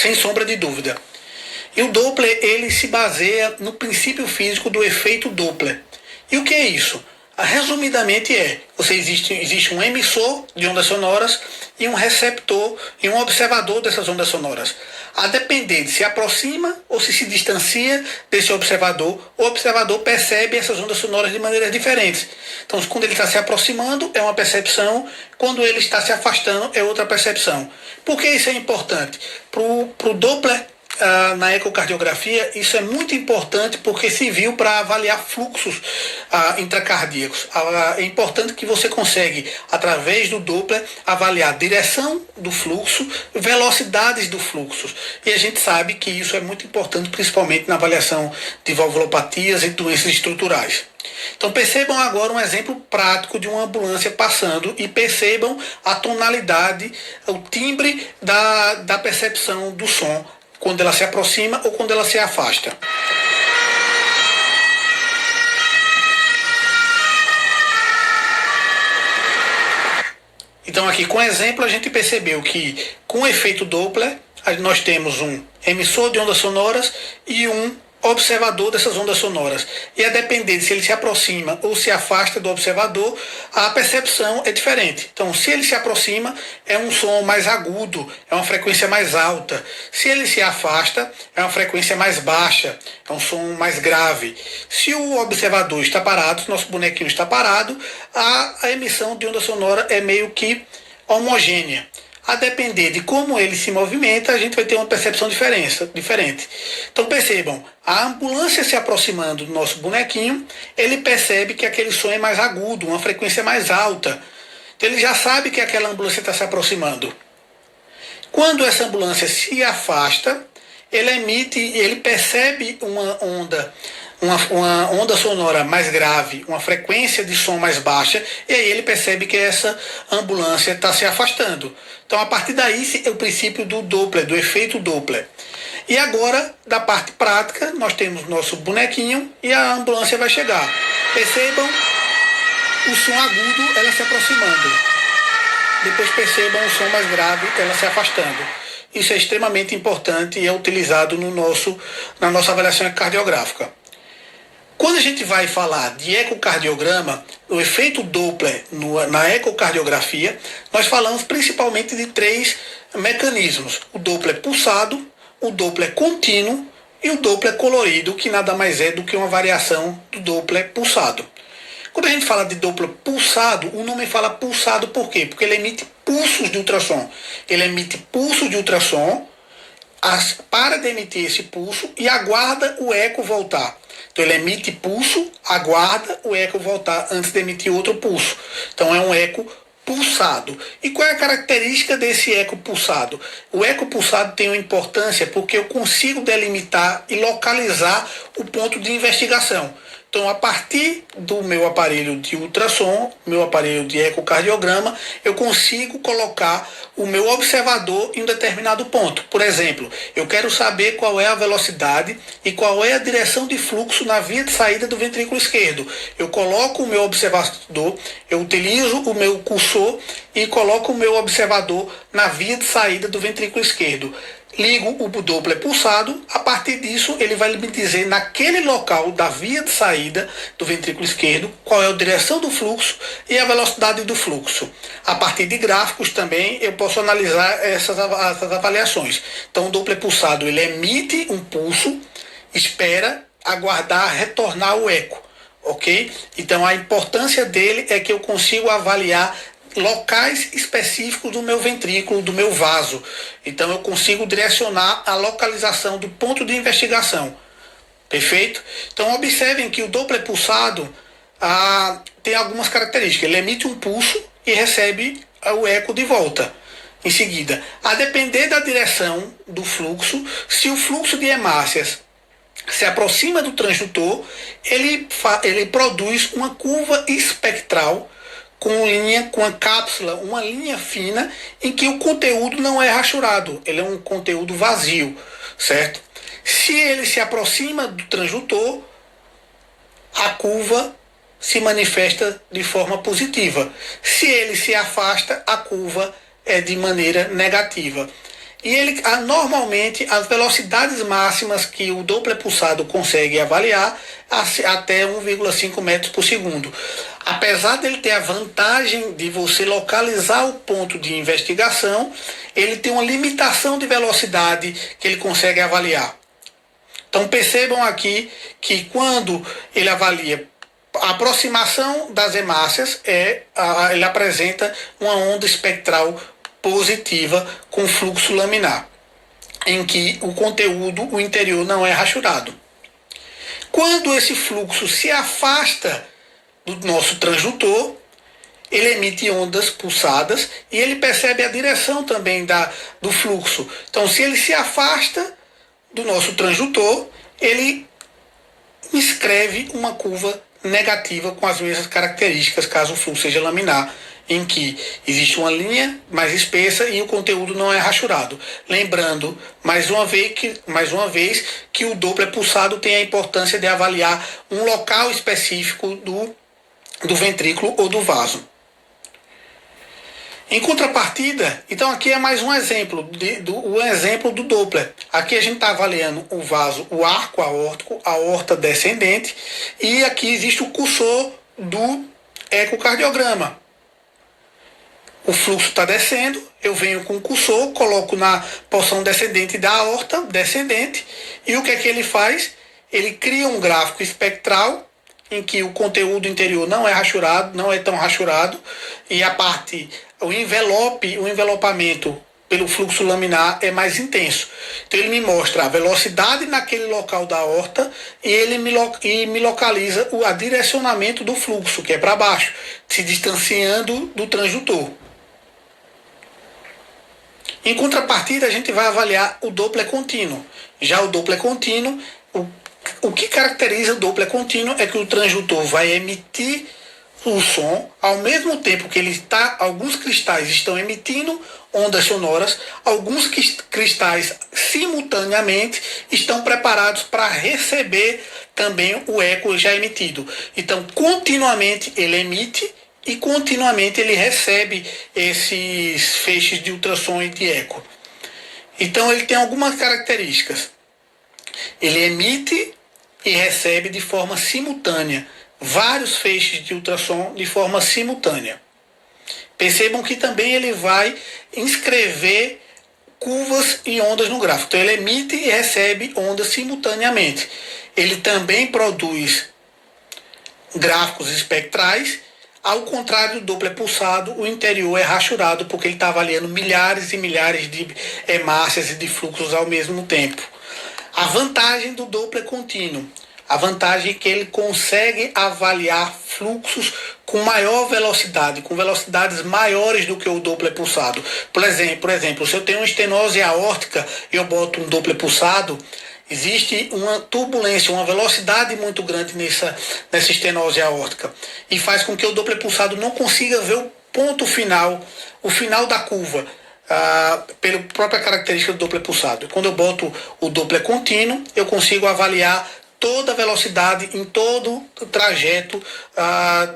sem sombra de dúvida. E o Doppler, ele se baseia no princípio físico do efeito Doppler. E o que é isso? Resumidamente existe um emissor de ondas sonoras e um receptor e um observador dessas ondas sonoras. A depender de se aproxima ou se distancia desse observador, o observador percebe essas ondas sonoras de maneiras diferentes. Então, quando ele está se aproximando, é uma percepção, quando ele está se afastando, é outra percepção. Por que isso é importante? Para o Doppler, na ecocardiografia, isso é muito importante porque se viu para avaliar fluxos intracardíacos. É importante que você consegue, através do Doppler, avaliar a direção do fluxo, velocidades do fluxo. E a gente sabe que isso é muito importante, principalmente na avaliação de valvulopatias e doenças estruturais. Então percebam agora um exemplo prático de uma ambulância passando e percebam a tonalidade, o timbre da percepção do som, quando ela se aproxima ou quando ela se afasta. Então aqui com exemplo a gente percebeu que com o efeito Doppler nós temos um emissor de ondas sonoras e um observador dessas ondas sonoras. E a depender de se ele se aproxima ou se afasta do observador, a percepção é diferente. Então, se ele se aproxima, é um som mais agudo, é uma frequência mais alta. Se ele se afasta, é uma frequência mais baixa, é um som mais grave. Se o observador está parado, se o nosso bonequinho está parado, a emissão de onda sonora é meio que homogênea. A depender de como ele se movimenta, a gente vai ter uma percepção diferente. Então percebam, a ambulância se aproximando do nosso bonequinho, ele percebe que aquele som é mais agudo, uma frequência mais alta. Então ele já sabe que aquela ambulância está se aproximando. Quando essa ambulância se afasta, ele percebe uma onda sonora mais grave, uma frequência de som mais baixa, e aí ele percebe que essa ambulância está se afastando. Então, a partir daí, é o princípio do Doppler, do efeito Doppler. E agora, da parte prática, nós temos nosso bonequinho e a ambulância vai chegar. Percebam o som agudo, ela se aproximando. Depois percebam o som mais grave, ela se afastando. Isso é extremamente importante e é utilizado na nossa avaliação cardiográfica. Quando a gente vai falar de ecocardiograma, o efeito Doppler na ecocardiografia, nós falamos principalmente de 3 mecanismos: o Doppler pulsado, o Doppler contínuo e o Doppler colorido, que nada mais é do que uma variação do Doppler pulsado. Quando a gente fala de Doppler pulsado, o nome fala pulsado por quê? Porque ele emite pulsos de ultrassom. Ele emite pulsos de ultrassom, para de emitir esse pulso e aguarda o eco voltar. Então ele emite pulso, aguarda o eco voltar antes de emitir outro pulso. Então é um eco pulsado. E qual é a característica desse eco pulsado? O eco pulsado tem uma importância porque eu consigo delimitar e localizar o ponto de investigação. Então, a partir do meu aparelho de ultrassom, meu aparelho de ecocardiograma, eu consigo colocar o meu observador em um determinado ponto. Por exemplo, eu quero saber qual é a velocidade e qual é a direção de fluxo na via de saída do ventrículo esquerdo. Eu coloco o meu observador, eu utilizo o meu cursor e coloco o meu observador na via de saída do ventrículo esquerdo. Ligo o Doppler pulsado, a partir disso ele vai me dizer naquele local da via de saída do ventrículo esquerdo qual é a direção do fluxo e a velocidade do fluxo. A partir de gráficos também eu posso analisar essas avaliações. Então o Doppler pulsado ele emite um pulso, espera, aguardar, retornar o eco, ok? Então a importância dele é que eu consigo avaliar locais específicos do meu ventrículo, do meu vaso. Então eu consigo direcionar a localização do ponto de investigação. Perfeito? Então observem que o Doppler pulsado tem algumas características. Ele emite um pulso e recebe o eco de volta. Em seguida, a depender da direção do fluxo, se o fluxo de hemácias se aproxima do transdutor, ele produz uma curva espectral com a cápsula, uma linha fina, em que o conteúdo não é rachurado, ele é um conteúdo vazio, certo? Se ele se aproxima do transdutor, a curva se manifesta de forma positiva. Se ele se afasta, a curva é de maneira negativa. E ele, normalmente, as velocidades máximas que o Doppler pulsado consegue avaliar até 1,5 metros por segundo. Apesar dele ter a vantagem de você localizar o ponto de investigação, ele tem uma limitação de velocidade que ele consegue avaliar. Então percebam aqui que quando ele avalia a aproximação das hemácias, ele apresenta uma onda espectral positiva com fluxo laminar, em que o conteúdo, o interior, não é rachurado. Quando esse fluxo se afasta do nosso transdutor, ele emite ondas pulsadas e ele percebe a direção também do fluxo. Então, se ele se afasta do nosso transdutor, ele escreve uma curva negativa com as mesmas características, caso o fluxo seja laminar, em que existe uma linha mais espessa e o conteúdo não é rachurado. Lembrando, mais uma vez, que o Doppler pulsado tem a importância de avaliar um local específico do ventrículo ou do vaso. Em contrapartida, então aqui é mais um exemplo, o exemplo do Doppler. Aqui a gente está avaliando o vaso, o arco aórtico, a aorta descendente, e aqui existe o cursor do ecocardiograma. O fluxo está descendo, eu venho com o cursor, coloco na porção descendente da aorta descendente, e o que é que ele faz? Ele cria um gráfico espectral em que o conteúdo interior não é rachurado, não é tão rachurado, e a parte, o envelopamento pelo fluxo laminar é mais intenso. Então ele me mostra a velocidade naquele local da aorta e ele me localiza o direcionamento do fluxo, que é para baixo, se distanciando do transdutor. Em contrapartida, a gente vai avaliar o Doppler contínuo. Já o Doppler contínuo, o que caracteriza o Doppler contínuo é que o transdutor vai emitir o som ao mesmo tempo que alguns cristais estão emitindo ondas sonoras, alguns cristais simultaneamente estão preparados para receber também o eco já emitido. Então, continuamente ele emite e continuamente ele recebe esses feixes de ultrassom e de eco. Então ele tem algumas características. Ele emite e recebe de forma simultânea vários feixes de ultrassom de forma simultânea. Percebam que também ele vai inscrever curvas e ondas no gráfico. Então ele emite e recebe ondas simultaneamente. Ele também produz gráficos espectrais. Ao contrário do Doppler pulsado, o interior é rachurado porque ele está avaliando milhares e milhares de hemácias e de fluxos ao mesmo tempo. A vantagem do Doppler contínuo, a vantagem é que ele consegue avaliar fluxos com maior velocidade, com velocidades maiores do que o Doppler pulsado. Por exemplo, se eu tenho uma estenose aórtica e eu boto um Doppler pulsado, existe uma turbulência, uma velocidade muito grande nessa estenose aórtica e faz com que o Doppler pulsado não consiga ver o ponto final, o final da curva, pela própria característica do Doppler pulsado. Quando eu boto o Doppler contínuo, eu consigo avaliar toda a velocidade em todo o trajeto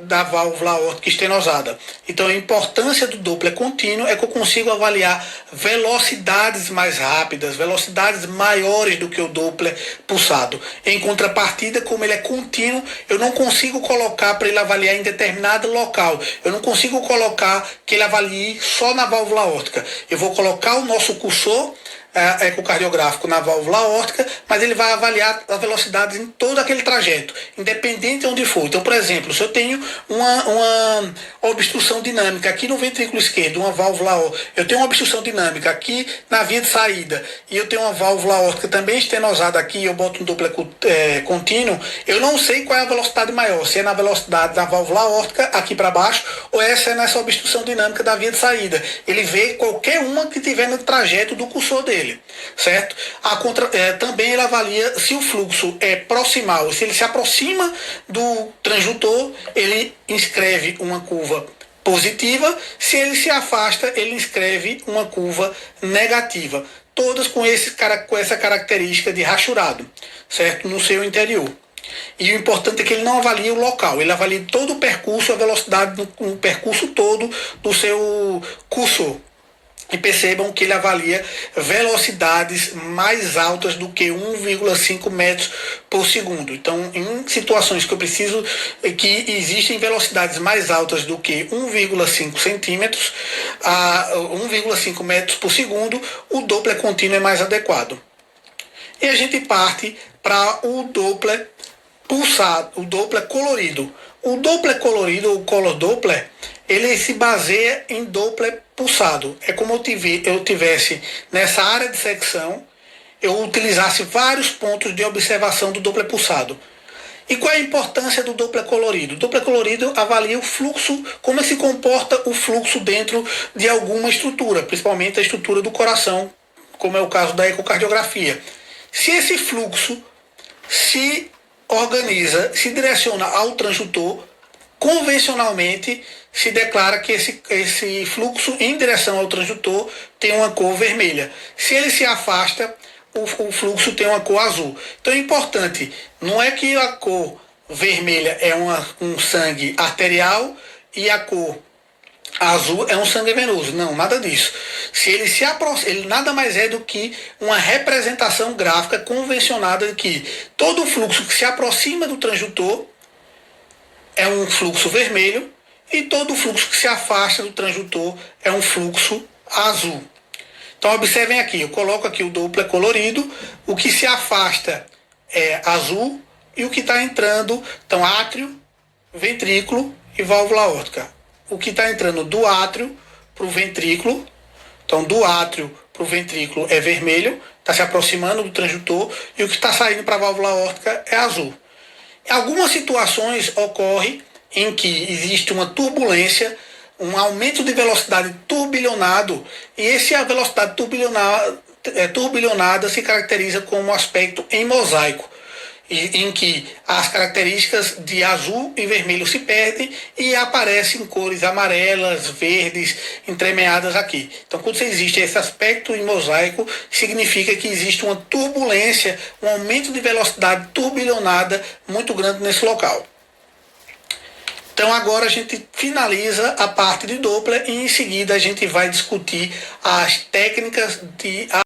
da válvula aórtica estenosada. Então a importância do Doppler contínuo é que eu consigo avaliar velocidades mais rápidas, velocidades maiores do que o Doppler pulsado. Em contrapartida, como ele é contínuo, eu não consigo colocar para ele avaliar em determinado local. Eu não consigo colocar que ele avalie só na válvula aórtica. Eu vou colocar o nosso cursor ecocardiográfico na válvula aórtica, mas ele vai avaliar as velocidades em todo aquele trajeto, independente de onde for. Então, por exemplo, se eu tenho uma obstrução dinâmica aqui no ventrículo esquerdo, uma válvula aórtica, eu tenho uma obstrução dinâmica aqui na via de saída, e eu tenho uma válvula aórtica também estenosada aqui, eu boto um Doppler contínuo, eu não sei qual é a velocidade maior, se é na velocidade da válvula aórtica aqui para baixo, ou essa é nessa obstrução dinâmica da via de saída. Ele vê qualquer uma que tiver no trajeto do cursor dele. Certo? Também ele avalia se o fluxo é proximal, se ele se aproxima do transdutor, ele inscreve uma curva positiva, se ele se afasta, ele inscreve uma curva negativa, todas com essa característica de rachurado, certo? No seu interior. E o importante é que ele não avalia o local, ele avalia todo o percurso, a velocidade no percurso todo do seu cursor. E percebam que ele avalia velocidades mais altas do que 1,5 metros por segundo. Então, em situações que eu preciso que existem velocidades mais altas do que 1,5 centímetros a 1,5 metros por segundo, o Doppler contínuo é mais adequado. E a gente parte para o Doppler pulsado, o Doppler colorido. O Doppler colorido, ou Color Doppler, ele se baseia em Doppler pulsado. É como eu tivesse nessa área de secção, eu utilizasse vários pontos de observação do Doppler pulsado. E qual é a importância do Doppler colorido? O Doppler colorido avalia o fluxo, como se comporta o fluxo dentro de alguma estrutura, principalmente a estrutura do coração, como é o caso da ecocardiografia. Se esse fluxo se organiza, se direciona ao transdutor, convencionalmente se declara que esse fluxo em direção ao transdutor tem uma cor vermelha. Se ele se afasta, o fluxo tem uma cor azul. Então é importante, não é que a cor vermelha é um sangue arterial e a cor azul é um sangue venoso. Não, nada disso. Se ele se aproxima, ele nada mais é do que uma representação gráfica convencionada de que todo fluxo que se aproxima do transdutor é um fluxo vermelho e todo fluxo que se afasta do transdutor é um fluxo azul. Então observem aqui, eu coloco aqui o Doppler colorido, o que se afasta é azul e o que está entrando, então átrio, ventrículo e válvula aórtica. O que está entrando do átrio para o ventrículo, então do átrio para o ventrículo é vermelho, está se aproximando do transdutor, e o que está saindo para a válvula aórtica é azul. Em algumas situações ocorre em que existe uma turbulência, um aumento de velocidade turbilhonado, e essa velocidade turbilhonada se caracteriza como aspecto em mosaico, em que as características de azul e vermelho se perdem e aparecem cores amarelas, verdes, entremeadas aqui. Então, quando existe esse aspecto em mosaico, significa que existe uma turbulência, um aumento de velocidade turbilhonada muito grande nesse local. Então agora a gente finaliza a parte de Doppler e em seguida a gente vai discutir as técnicas de